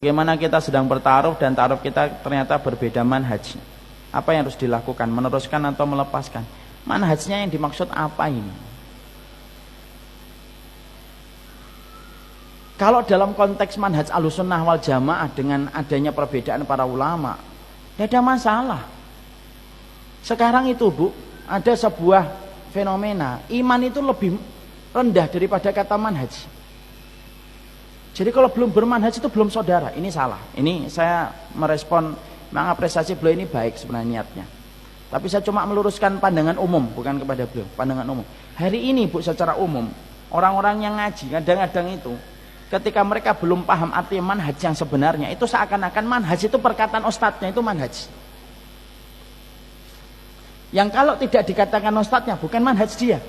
Bagaimana kita sedang bertaruh dan taruh kita ternyata berbeda manhaj. Apa yang harus dilakukan? Meneruskan atau melepaskan? Manhajnya yang dimaksud apa ini? Kalau dalam konteks manhaj Ahlussunnah wal Jamaah dengan adanya perbedaan para ulama, tidak ada masalah. Sekarang itu Bu, ada sebuah fenomena, iman itu lebih rendah daripada kata manhaj. Jadi kalau belum bermanhaj itu belum saudara, ini salah. Ini saya merespon, mengapresiasi beliau ini baik sebenarnya niatnya. Tapi saya cuma meluruskan pandangan umum, bukan kepada beliau, pandangan umum. Hari ini Bu, secara umum, orang-orang yang ngaji, kadang-kadang itu, ketika mereka belum paham arti manhaj yang sebenarnya, itu seakan-akan manhaj itu perkataan ustadznya itu manhaj. Yang kalau tidak dikatakan ustadznya, bukan manhaj dia.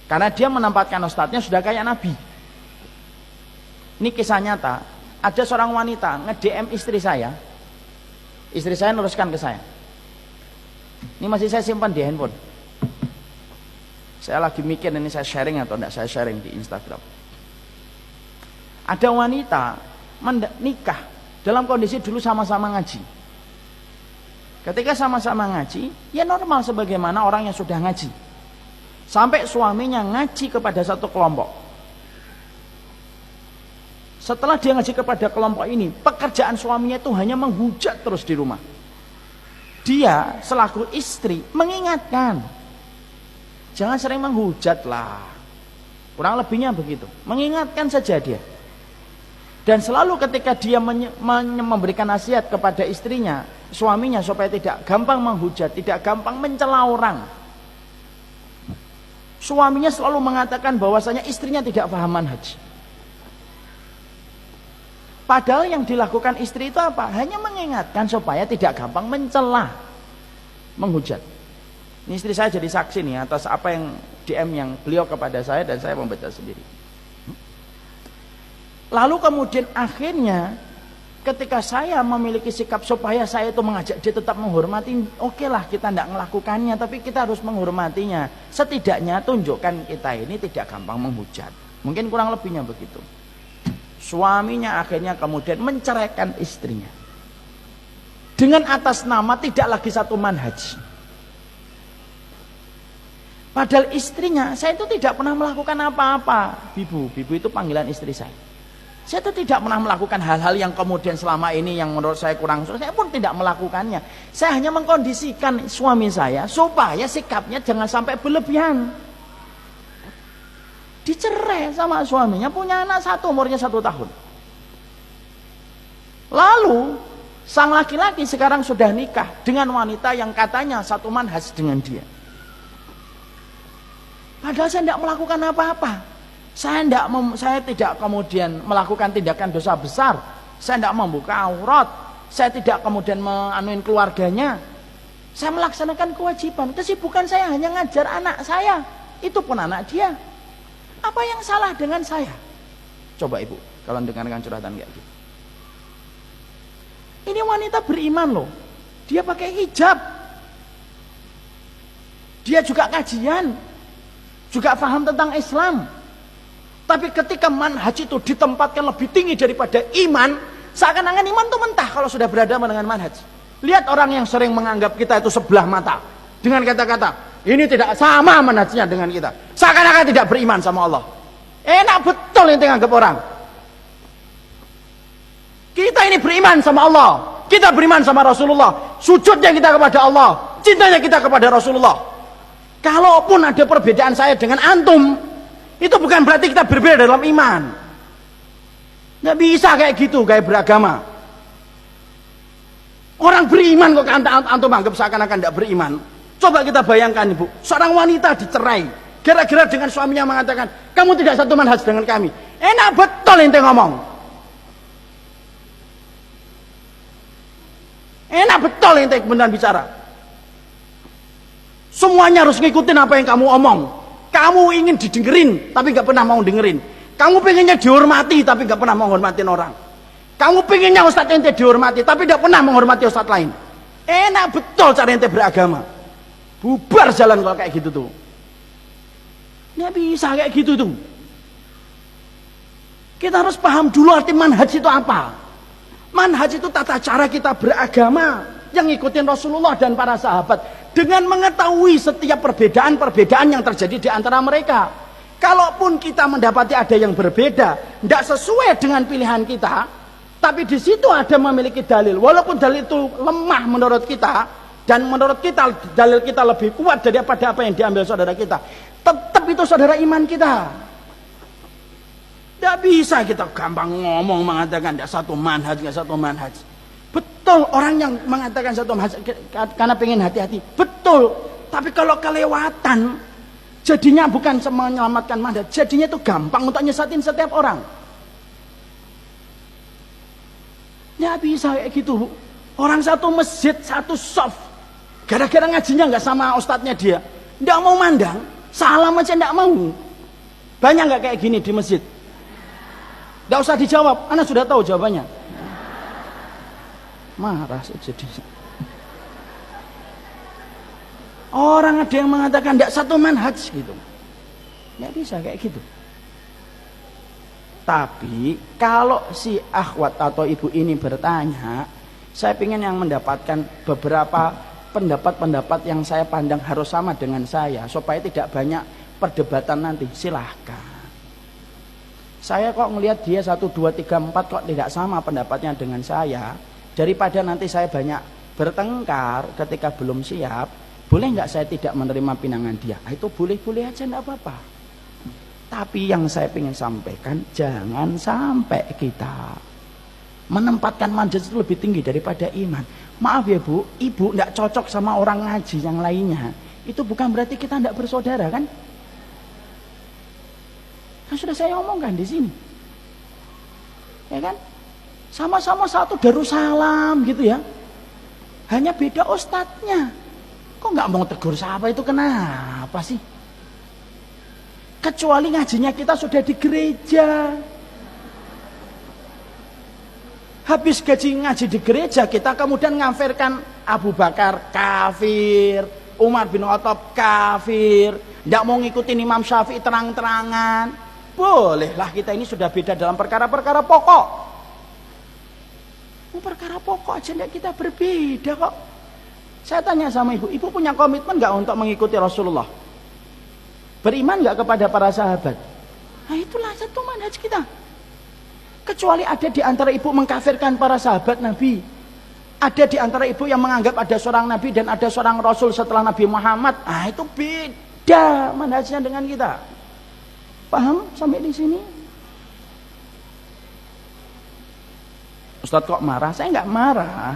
Karena dia menempatkan ustadznya sudah kayak Nabi. Ini kisah nyata, ada seorang wanita nge-DM istri saya nuruskan ke saya. Ini masih saya simpan di handphone. Saya lagi mikir ini saya sharing atau tidak saya sharing di Instagram. Ada wanita nikah dalam kondisi dulu sama-sama ngaji. Ketika sama-sama ngaji, ya normal sebagaimana orang yang sudah ngaji. Sampai suaminya ngaji kepada satu kelompok. Setelah dia ngaji kepada kelompok ini, pekerjaan suaminya itu hanya menghujat terus di rumah. Dia selaku istri mengingatkan, jangan sering menghujat lah. Kurang lebihnya begitu. Mengingatkan saja dia. Dan selalu ketika dia memberikan nasihat kepada istrinya, suaminya, supaya tidak gampang menghujat, tidak gampang mencela orang, suaminya selalu mengatakan bahwasanya istrinya tidak paham manhaj. Padahal yang dilakukan istri itu apa? Hanya mengingatkan supaya tidak gampang mencela, menghujat. Ini istri saya jadi saksi nih atas apa yang DM yang beliau kepada saya, dan saya membaca sendiri. Lalu kemudian akhirnya ketika saya memiliki sikap supaya saya itu mengajak dia tetap menghormati, oke lah kita tidak melakukannya, tapi kita harus menghormatinya. Setidaknya tunjukkan kita ini tidak gampang menghujat. Mungkin kurang lebihnya begitu. Suaminya akhirnya kemudian menceraikan istrinya dengan atas nama tidak lagi satu manhaj. Padahal istrinya, saya itu tidak pernah melakukan apa-apa. Bibu itu panggilan istri saya. Saya itu tidak pernah melakukan hal-hal yang kemudian selama ini yang menurut saya kurang. Saya pun tidak melakukannya. Saya hanya mengkondisikan suami saya supaya sikapnya jangan sampai berlebihan. Dicerai sama suaminya, punya anak satu, umurnya 1 tahun. Lalu sang laki-laki sekarang sudah nikah dengan wanita yang katanya satu manhaj dengan dia. Padahal saya tidak melakukan apa-apa. Saya tidak kemudian melakukan tindakan dosa besar. Saya tidak membuka aurat. Saya tidak kemudian menganuin keluarganya. Saya melaksanakan kewajiban. Kesibukan saya hanya ngajar anak saya. Itu pun anak dia. Apa yang salah dengan saya? Coba ibu, kalau dengarkan curhatan kayak gitu. Ini wanita beriman loh. Dia pakai hijab. Dia juga kajian. Juga paham tentang Islam. Tapi ketika manhaj itu ditempatkan lebih tinggi daripada iman, seakan-akan iman itu mentah kalau sudah berhadapan dengan manhaj. Lihat orang yang sering menganggap kita itu sebelah mata. Dengan kata-kata, ini tidak sama manhajnya dengan kita. Seakan-akan tidak beriman sama Allah. Enak betul yang menganggap orang. Kita ini beriman sama Allah. Kita beriman sama Rasulullah. Sujudnya kita kepada Allah. Cintanya kita kepada Rasulullah. Kalaupun ada perbedaan saya dengan antum, itu bukan berarti kita berbeda dalam iman. Nggak bisa kayak gitu, kayak beragama. Orang beriman kok antum anggap seakan-akan tidak beriman. Coba kita bayangkan ibu, seorang wanita dicerai gara-gara dengan suaminya mengatakan kamu tidak satu manhaj dengan kami. Enak betul ente ngomong. Enak betul ente benar bicara. Semuanya harus ngikutin apa yang kamu omong. Kamu ingin didengerin tapi gak pernah mau dengerin. Kamu pengennya dihormati tapi gak pernah menghormatin orang. Kamu pengennya ustadz ente dihormati tapi gak pernah menghormati ustadz lain. Enak betul cara ente beragama. Bubar jalan kalau kayak gitu tuh. Nggak bisa kayak gitu tuh. Kita harus paham dulu arti manhaj itu apa. Manhaj itu tata cara kita beragama yang ngikutin Rasulullah dan para sahabat dengan mengetahui setiap perbedaan-perbedaan yang terjadi di antara mereka. Kalaupun kita mendapati ada yang berbeda, tidak sesuai dengan pilihan kita, tapi di situ ada memiliki dalil, walaupun dalil itu lemah menurut kita, dan menurut kita dalil kita lebih kuat daripada apa yang diambil saudara kita, tetap itu saudara iman kita. Tidak bisa kita gampang ngomong mengatakan tidak satu manhaj, tidak satu manhaj. Betul, orang yang mengatakan satu manhaj karena pengen hati-hati, betul. Tapi kalau kelewatan, jadinya bukan menyelamatkan manhaj, jadinya itu gampang untuk nyesatin setiap orang. Ya bisa kayak gitu. Orang satu masjid, satu soft, gara-gara ngajinya nggak sama ustadznya dia, nggak mau mandang, salam aja nggak mau. Banyak nggak kayak gini di masjid? Nggak usah dijawab, Anda sudah tahu jawabannya. Marah jadi. Orang ada yang mengatakan nggak satu manhaj gitu, nggak bisa kayak gitu. Tapi kalau si akhwat atau ibu ini bertanya, saya ingin yang mendapatkan beberapa pendapat-pendapat yang saya pandang harus sama dengan saya, supaya tidak banyak perdebatan nanti. Silahkan. Saya kok ngelihat dia 1, 2, 3, 4 kok tidak sama pendapatnya dengan saya, daripada nanti saya banyak bertengkar ketika belum siap, boleh nggak saya tidak menerima pinangan dia? Itu boleh-boleh aja, nggak apa-apa. Tapi yang saya ingin sampaikan, jangan sampai kita menempatkan manhaj itu lebih tinggi daripada iman. Maaf ya Bu, ibu nggak cocok sama orang ngaji yang lainnya, itu bukan berarti kita nggak bersaudara kan? Kan sudah saya omongkan di sini, ya kan? Sama-sama satu Darussalam gitu ya, hanya beda ustadznya. Kok nggak mau tegur siapa itu, kenapa sih? Kecuali ngajinya kita sudah di gereja. Habis ngaji di gereja, kita kemudian ngafirkan Abu Bakar kafir, Umar bin Khattab kafir, tidak mau ngikutin Imam Syafi'i terang-terangan. Bolehlah, kita ini sudah beda dalam perkara-perkara pokok. Perkara pokok aja tidak kita berbeda kok. Saya tanya sama ibu, ibu punya komitmen nggak untuk mengikuti Rasulullah? Beriman nggak kepada para sahabat? Nah itulah satu manhaj kita. Kecuali ada di antara ibu mengkafirkan para sahabat Nabi, ada di antara ibu yang menganggap ada seorang Nabi dan ada seorang Rasul setelah Nabi Muhammad, ah itu beda manhajnya dengan kita. Paham sampai di sini? Ustadz kok marah? Saya nggak marah.